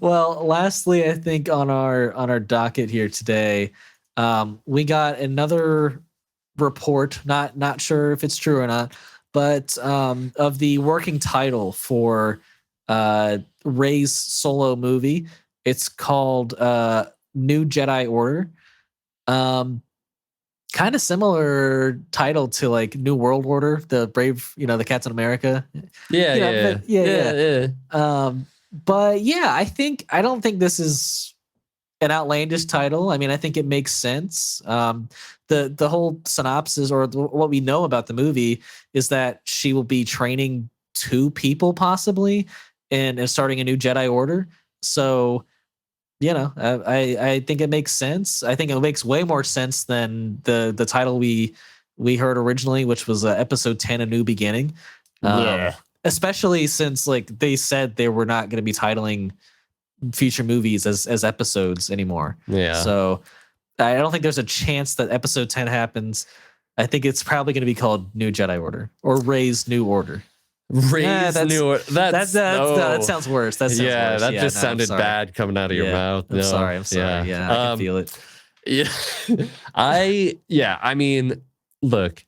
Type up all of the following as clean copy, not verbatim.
Well, lastly, I think on our docket here today, we got another report. Not sure if it's true or not, but of the working title for Rey's solo movie. It's called New Jedi Order. Um, Kind of similar title to like New World Order, the Brave, the Captain America. Yeah, But yeah. But yeah, I don't think this is an outlandish title. I mean, I think it makes sense. The whole synopsis or what we know about the movie is that she will be training two people possibly and starting a new Jedi Order. So I think it makes sense. I think it makes way more sense than the title we heard originally, which was episode 10, A New Beginning. Yeah. Especially since like they said they were not going to be titling future movies as episodes anymore. Yeah. So I don't think there's a chance that episode 10 happens. I think it's probably going to be called New Jedi Order or Rey's New Order. New Order. That sounds worse. That sounds worse. That just sounded bad coming out of your mouth. I'm sorry. Yeah, I can feel it. Yeah. I mean, look,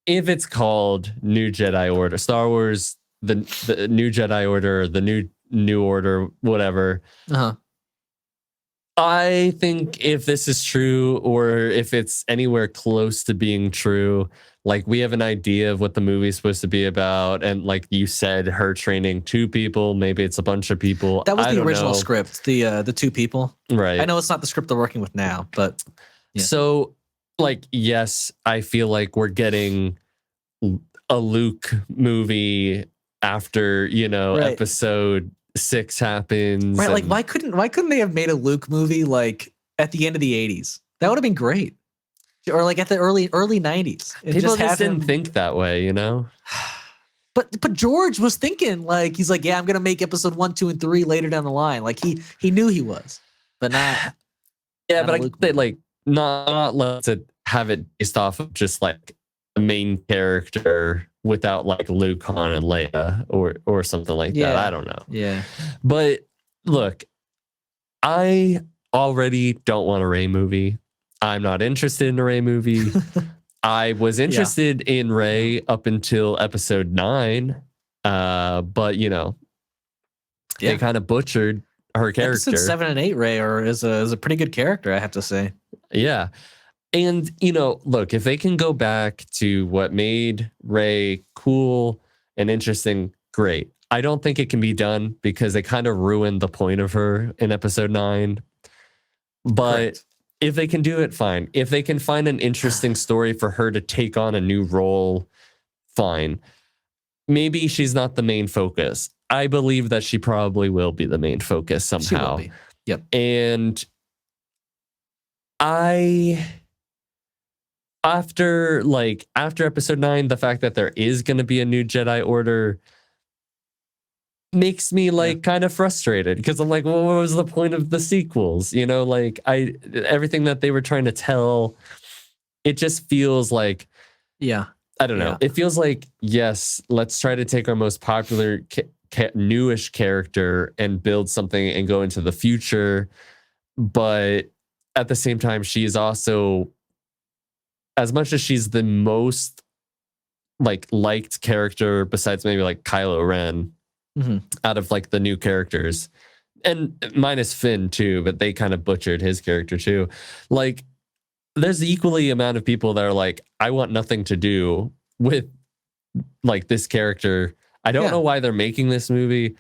if it's called New Jedi Order, Star Wars, the New Jedi Order, the new order, whatever. I think if this is true, or if it's anywhere close to being true, like we have an idea of what the movie's supposed to be about, and like you said, her training two people, maybe it's a bunch of people. That was the original script, the two people. Right. I know it's not the script they're working with now, but yeah. So, like, yes, I feel like we're getting a Luke movie after episode 6 happens. Right, like why couldn't they have made a Luke movie like at the end of the 80s? That would have been great. Or like at the early 90s. People just didn't think that way, But George was thinking like he's like, yeah, I'm gonna make episode 1, 2, and 3 later down the line. Like he knew he was, but not. Yeah, but they like not let's have it based off of just like the main character without like Luke, Han, and Leia or something like that. I don't know. Yeah. But look, I already don't want a Rey movie. I'm not interested in a Rey movie. I was interested in Rey up until episode 9. But they kind of butchered her character. Episode 7 and 8 Rey is a pretty good character, I have to say. Yeah. And, look, if they can go back to what made Rey cool and interesting, great. I don't think it can be done because they kind of ruined the point of her in episode 9. But correct. If they can do it, fine. If they can find an interesting story for her to take on a new role, fine. Maybe she's not the main focus. I believe that she probably will be the main focus somehow. She will be. Yep. And after episode 9, the fact that there is going to be a new Jedi Order makes me kind of frustrated because I'm like, well, what was the point of the sequels? Everything that they were trying to tell, it just feels like, I don't know. Yeah. It feels like, yes, let's try to take our most popular newish character and build something and go into the future. But at the same time, she is also, as much as she's the most liked character besides maybe like Kylo Ren, out of like the new characters, and minus Finn too, but they kind of butchered his character too. Like, there's equally amount of people that are like, I want nothing to do with like this character. I don't know why they're making this movie.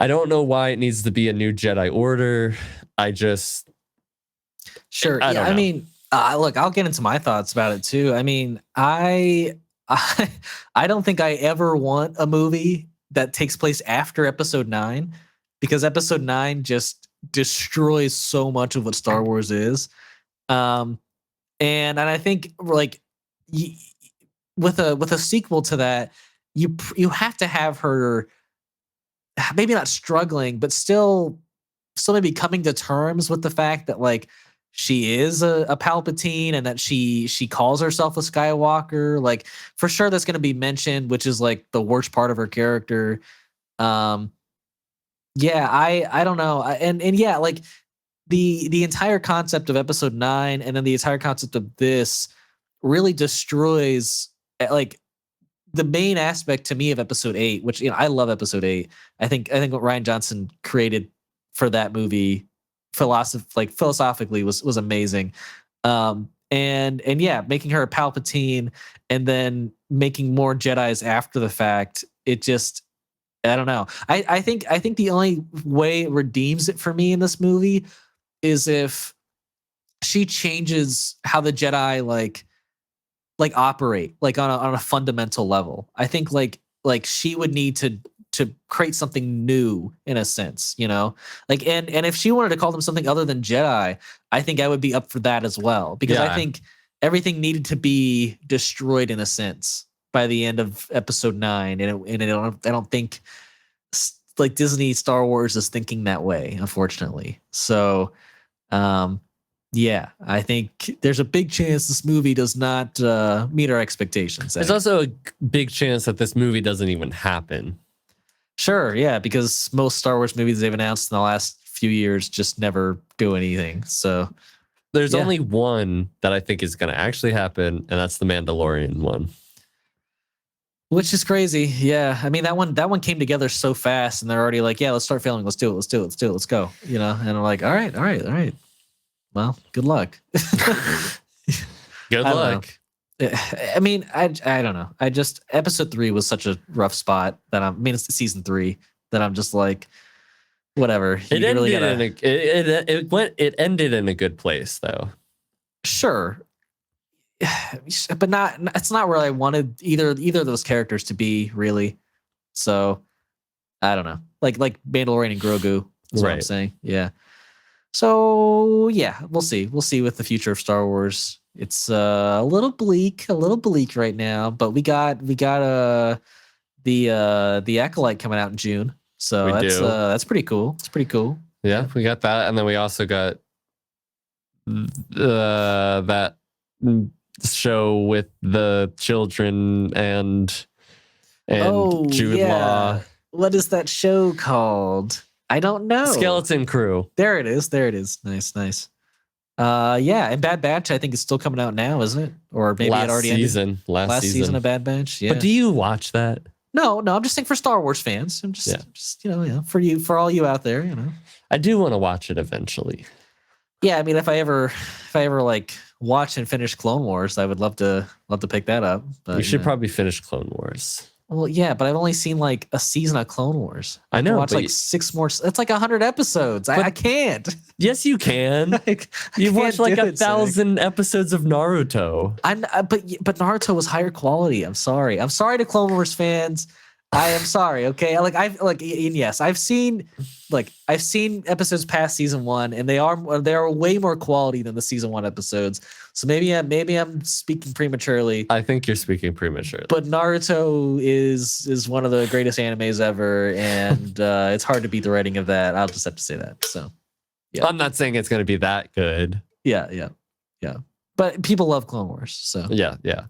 I don't know why it needs to be a new Jedi Order. I just I don't know. I mean, look, I'll get into my thoughts about it too. I mean, I don't think I ever want a movie that takes place after episode 9, because episode 9 just destroys so much of what Star Wars is. And I think like with a sequel to that, you have to have her maybe not struggling, but still maybe coming to terms with the fact that like she is a Palpatine and that she calls herself a Skywalker. Like, for sure that's going to be mentioned, which is like the worst part of her character. Yeah, I don't know. And yeah, like the entire concept of episode 9 and then the entire concept of this really destroys like the main aspect to me of episode 8, which I love episode 8. I think what Ryan Johnson created for that movie philosophically was amazing. And yeah, making her a Palpatine and then making more Jedis after the fact, it just I don't know. I think the only way it redeems it for me in this movie is if she changes how the Jedi operate on a fundamental level. I think she would need to create something new in a sense, like and if she wanted to call them something other than Jedi, I think I would be up for that as well because I think everything needed to be destroyed in a sense by the end of episode 9, and I don't think like Disney Star Wars is thinking that way, unfortunately. So yeah, I think there's a big chance this movie does not meet our expectations. There's also a big chance that this movie doesn't even happen. Sure, yeah, because most Star Wars movies they've announced in the last few years just never do anything. So there's only one that I think is going to actually happen, and that's the Mandalorian one. Which is crazy. Yeah. I mean, that one came together so fast and they're already like, yeah, let's start filming. Let's do it. Let's go. And I'm like, all right. Well, good luck. Good luck. I mean, I don't know. Episode 3 was such a rough spot that it's season 3 that I'm just like, whatever. It ended in a good place though. Sure. But it's not where I wanted either of those characters to be really. So I don't know. Like Mandalorian and Grogu is what I'm saying. Yeah. So yeah, we'll see. We'll see with the future of Star Wars. It's a little bleak right now, but we got the Acolyte coming out in June. So that's pretty cool. It's pretty cool. Yeah, we got that, and then we also got that show with the children and Jude Law. What is that show called? I don't know. Skeleton Crew. There it is. Nice. Yeah, and Bad Batch I think is still coming out now, isn't it? Or maybe it already ended. Last season of Bad Batch. Yeah. But do you watch that? No, I'm just saying for Star Wars fans. I'm just for all you out there, I do want to watch it eventually. Yeah, I mean, if I ever like watch and finish Clone Wars, I would love to pick that up. But you should probably finish Clone Wars. Well, yeah, but I've only seen like a season of Clone Wars. I know. Watch like 6 more. It's like 100 episodes. I can't. Yes, you can. You've watched like 1,000 episodes of Naruto. But Naruto was higher quality. I'm sorry to Clone Wars fans. I am sorry. Okay, I've seen episodes past season 1, and they are way more quality than the season 1 episodes. So maybe I'm speaking prematurely. I think you're speaking prematurely. But Naruto is one of the greatest animes ever, and it's hard to beat the writing of that. I'll just have to say that. So, yeah. I'm not saying it's going to be that good. Yeah. But people love Clone Wars. So yeah. Yeah.